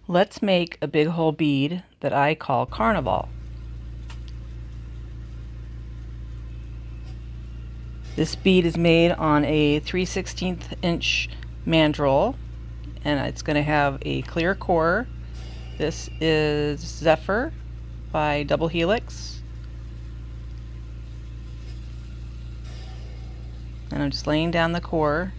Let's make a big hole bead that I call Carnival. This bead is made on a 3/16 inch mandrel, and it's going to have a clear core. This is Zephyr by Double Helix. And I'm just laying down the core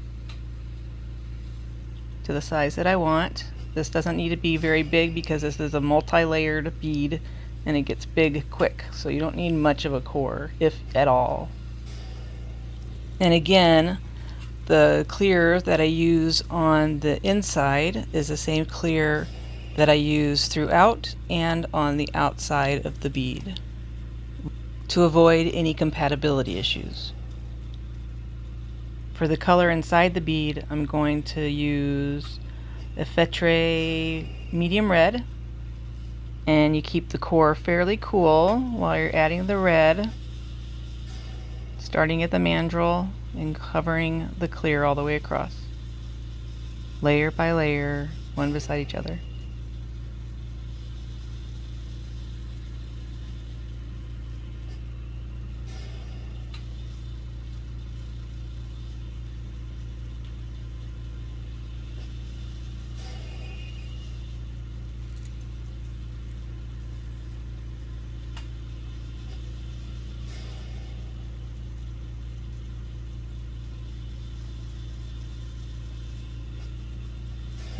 to the size that I want. This doesn't need to be very big because this is a multi-layered bead and it gets big quick, so you don't need much of a core, if at all. And again, the clear that I use on the inside is the same clear that I use throughout and on the outside of the bead to avoid any compatibility issues. For the color inside the bead, I'm going to use Effetre medium red, and you keep the core fairly cool while you're adding the red, starting at the mandrel and covering the clear all the way across, layer by layer, one beside each other.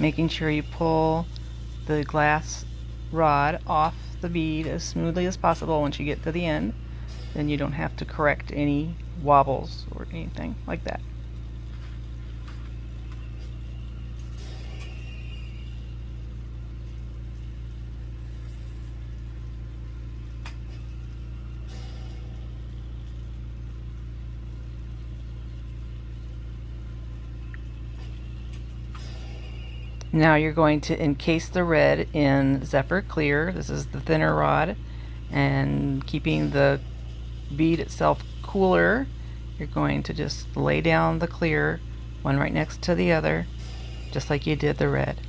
Making sure you pull the glass rod off the bead as smoothly as possible once you get to the end. Then you don't have to correct any wobbles or anything like that. Now you're going to encase the red in Zephyr Clear. This is the thinner rod, and keeping the bead itself cooler, you're going to just lay down the clear, one right next to the other, just like you did the red.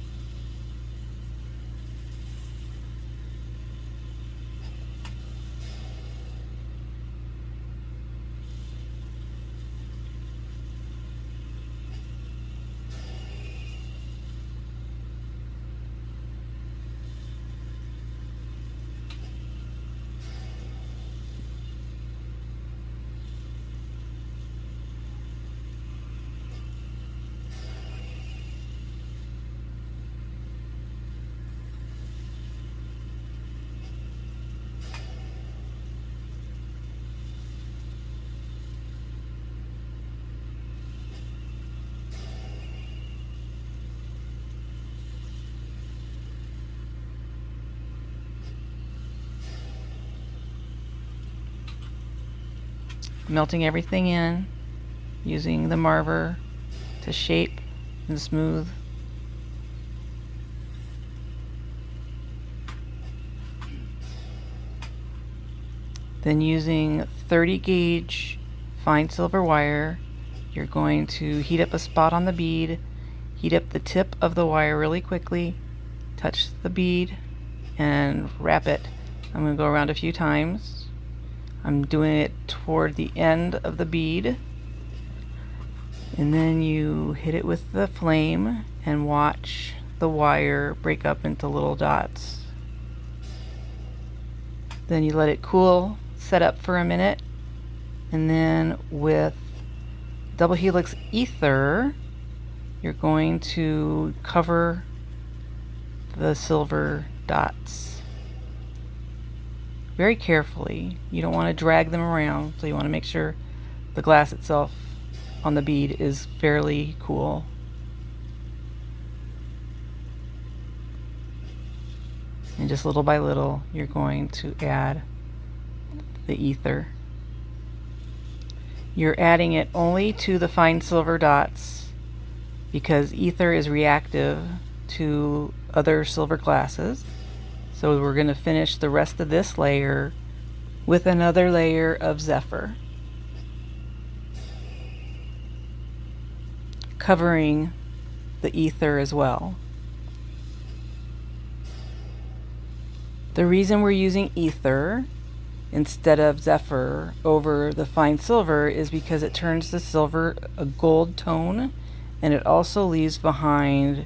Melting everything in, using the marver to shape and smooth. Then using 30 gauge fine silver wire, you're going to heat up a spot on the bead, heat up the tip of the wire really quickly, touch the bead, and wrap it. I'm going to go around a few times. I'm doing it toward the end of the bead, and then you hit it with the flame and watch the wire break up into little dots. Then you let it cool, set up for a minute, and then with Double Helix Aether, you're going to cover the silver dots very carefully. You don't want to drag them around, so you want to make sure the glass itself on the bead is fairly cool. And just little by little, you're going to add the ether. You're adding it only to the fine silver dots because ether is reactive to other silver glasses. So we're going to finish the rest of this layer with another layer of Zephyr, covering the ether as well. The reason we're using Aether instead of Zephyr over the fine silver is because it turns the silver a gold tone, and it also leaves behind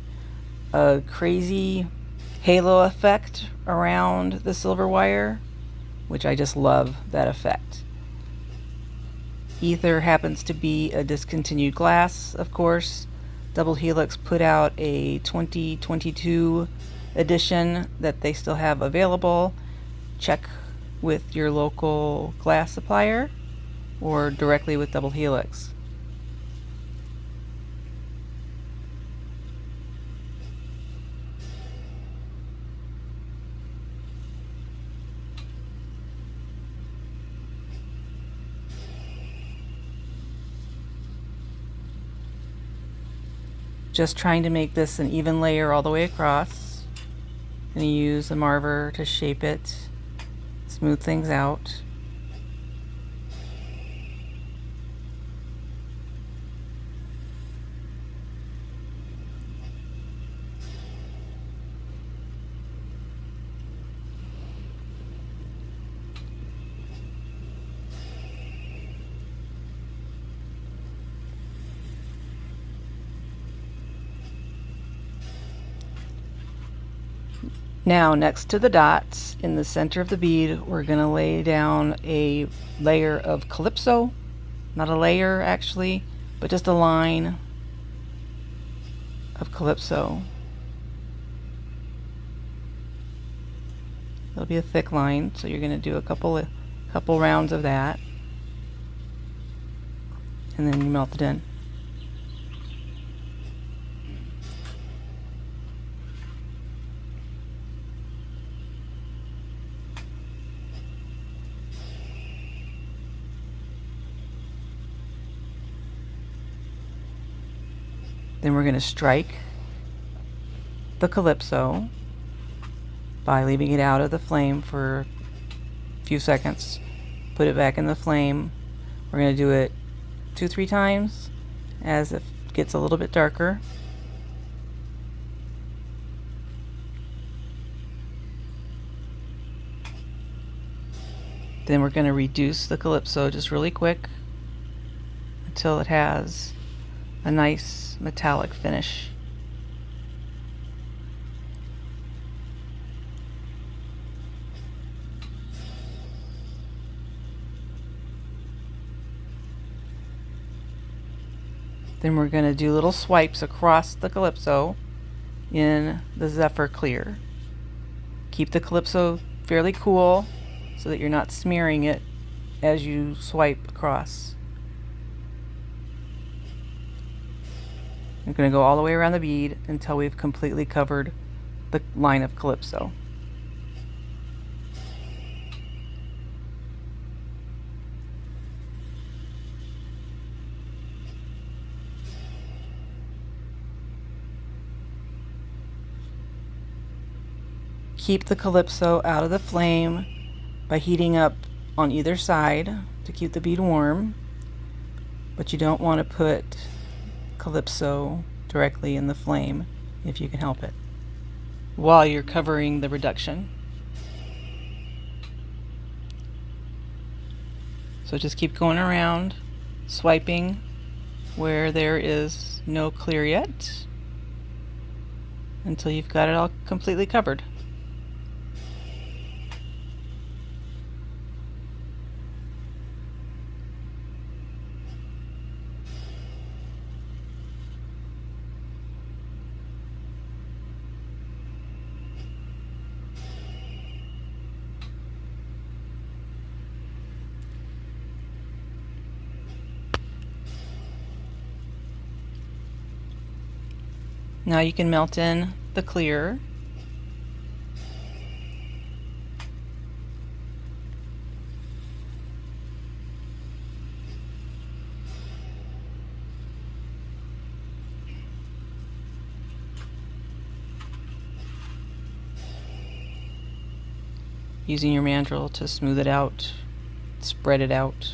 a crazy halo effect around the silver wire, which I just love that effect. Aether happens to be a discontinued glass, of course. Double Helix put out a 2022 edition that they still have available. Check with your local glass supplier or directly with Double Helix. Just trying to make this an even layer all the way across. I'm going to use a marver to shape it, smooth things out. Now, next to the dots in the center of the bead, we're going to lay down a layer of Kalypso. Not a layer actually, but just a line of Kalypso. It'll be a thick line, so you're going to do a couple rounds of that, and then you melt it in. Then we're going to strike the Kalypso by leaving it out of the flame for a few seconds. Put it back in the flame. We're going to do it 2-3 times as it gets a little bit darker. Then we're going to reduce the Kalypso just really quick until it has a nice metallic finish. Then we're going to do little swipes across the Kalypso in the Zephyr clear. Keep the Kalypso fairly cool so that you're not smearing it as you swipe across. I'm going to go all the way around the bead until we've completely covered the line of Kalypso. Keep the Kalypso out of the flame by heating up on either side to keep the bead warm, but you don't want to put Kalypso directly in the flame if you can help it while you're covering the reduction. So just keep going around, swiping where there is no clear yet until you've got it all completely covered. Now you can melt in the clear. Using your mandrel to smooth it out, spread it out.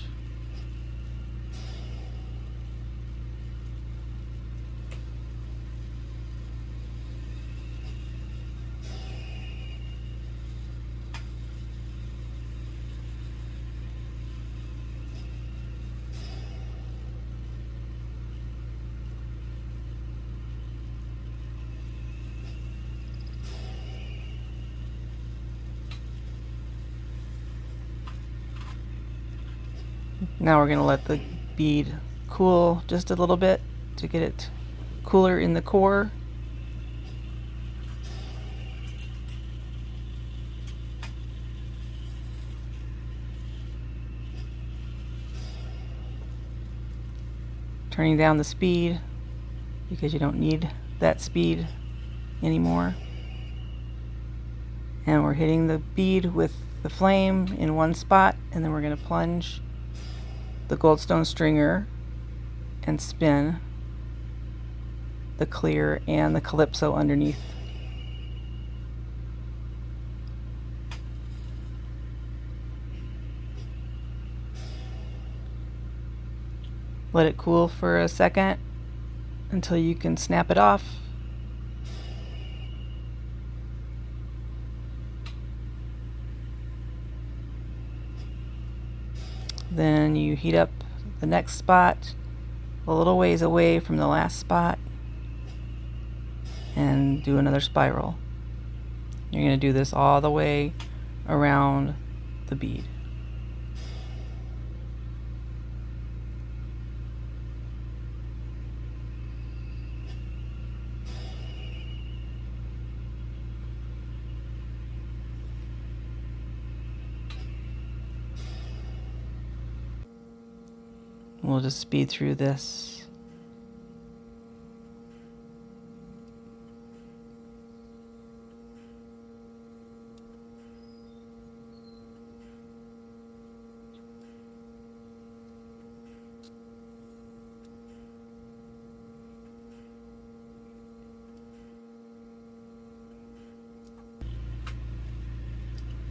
Now we're going to let the bead cool just a little bit to get it cooler in the core. Turning down the speed because you don't need that speed anymore. And we're hitting the bead with the flame in one spot, and then we're going to plunge the goldstone stringer and spin the clear and the Kalypso underneath. Let it cool for a second until you can snap it off. Then you heat up the next spot a little ways away from the last spot and do another spiral. You're going to do this all the way around the bead. We'll just speed through this.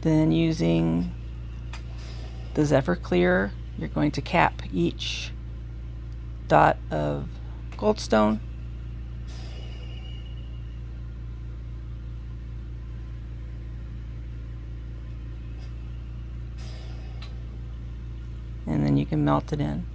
Then using the Zephyr Clear, you're going to cap each dot of goldstone. And then you can melt it in.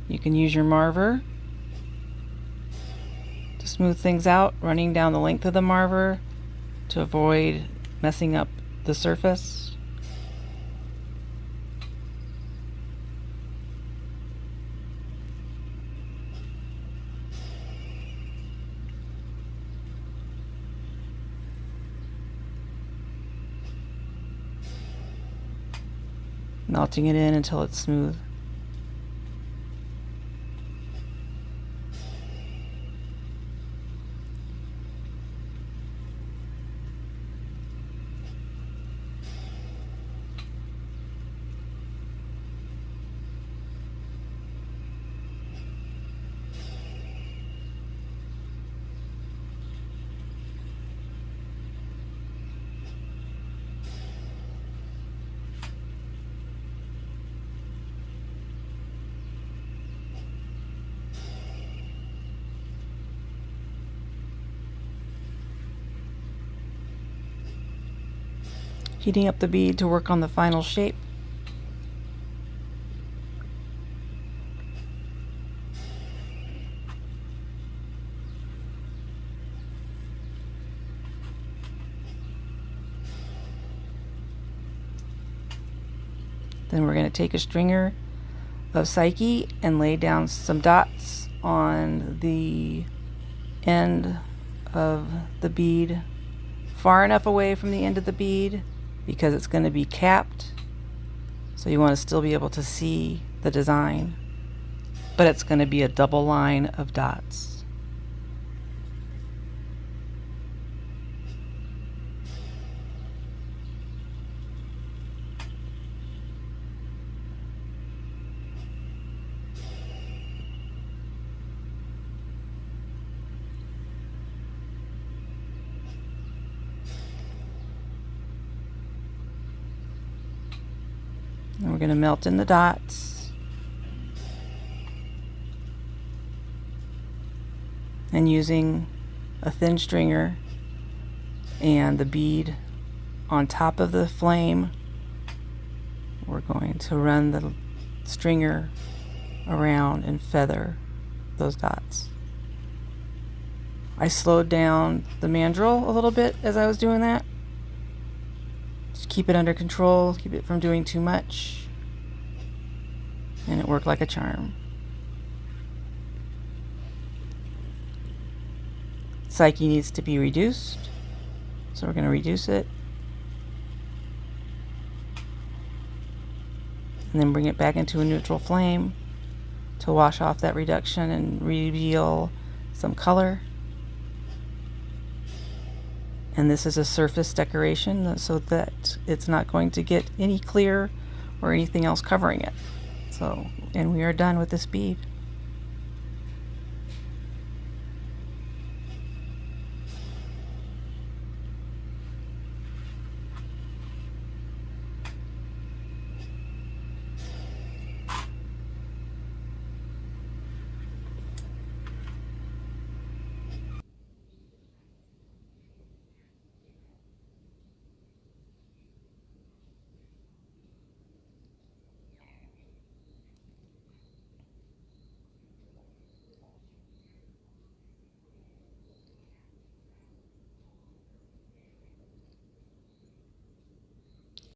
You can use your marver to smooth things out, running down the length of the marver to avoid messing up the surface. Melting it in until it's smooth. Heating up the bead to work on the final shape. Then we're going to take a stringer of Psyche and lay down some dots on the end of the bead, far enough away from the end of the bead because it's going to be capped, so you want to still be able to see the design, but it's going to be a double line of dots. And we're going to melt in the dots and using a thin stringer and the bead on top of the flame, we're going to run the stringer around and feather those dots. I slowed down the mandrel a little bit as I was doing that. Just keep it under control, keep it from doing too much. And it worked like a charm. Psyche needs to be reduced, so we're going to reduce it. And then bring it back into a neutral flame to wash off that reduction and reveal some color. And this is a surface decoration so that it's not going to get any clear or anything else covering it. So, and we are done with this bead.